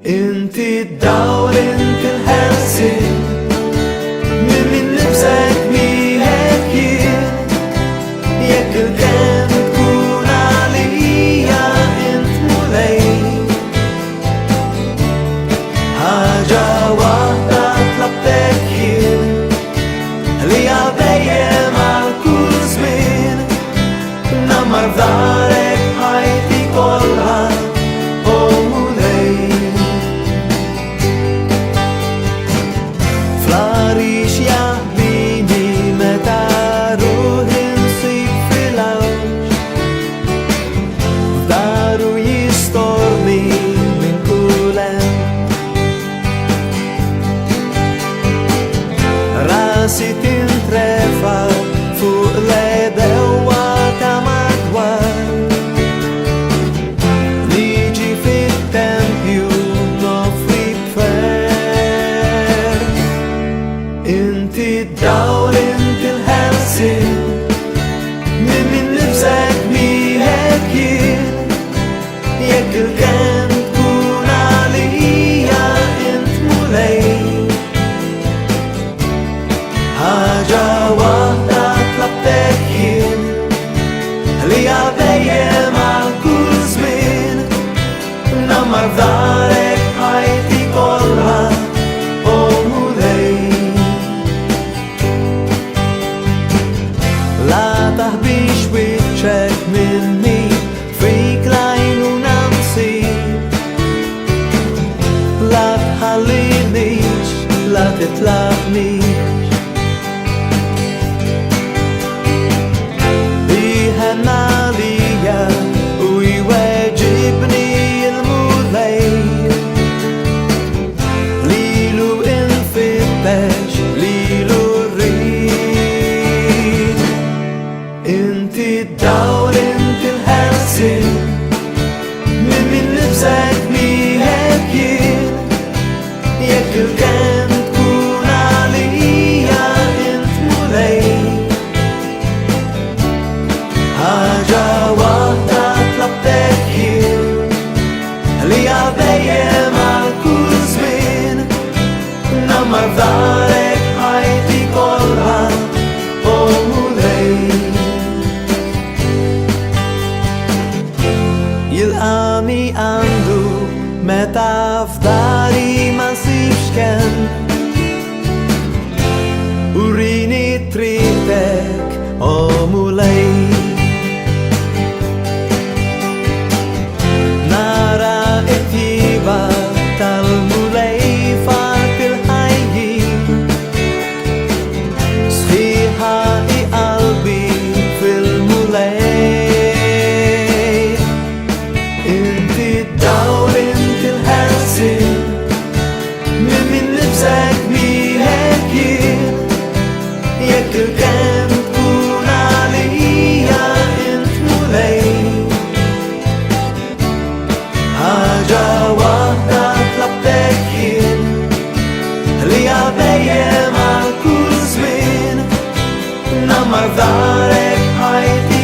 Inti d-dawl, inti l-ħelsin, minn nibsek miħek jien. Jekk il-kenn tkun għalija int mulej. Ħaġa waħda tlabtek jien, li għabejjem għal kull żmien. Ngħammar f'darek ħajti kollha, o mulej. Fl-għarix jaħbini meta ruħi nsib fil-għawġ, f'daru jistorni minn kull hemm. Rasi tintrefa fuq l-edewa ta' madwar, niġi fit-tempju nofri b'fer. Inti d-dawl, inti l-ħelsin, minn nibsek miħek jien. Jekk il-kenn tkun għalija int mulej. Ħaġa waħda tlabtek jien, li għabejjem għal kull żmien. Ngħammar f'darek ħajti kollha, o mulej. La taħbix wiċċek minni, fik l-għajnuna nsib. La tħallinix, la titlaqnix. Biħenna lija u jweġibni il-mulej. Lilu infittex, lilu rrid. Inti d-dawl, inti l-ħelsin, minn nibsek miħek jien. Jekk il-kenn tkun għalija int mulej. Ħaġa waħda tlabtek jien, li għabejjem għal kull żmien. Ngħammar f'darek ħajti kollha, o mulej. Jilqani għandu meta f'dari ma nsibx kenn, urini triqtek, o mulej. Nara it-tjiba tal-mulej fart il-ħajjin, sħiħa i qalbi fil-mulej. Inti d-dawl, inti l-ħelsin, minn nibsek miħek jien. Jekk il-kenn tkun għalija int mulej. Ħaġa waħda tlabtek jien, li għabejjem għal kull żmien. Ngħammar f'darek ħajti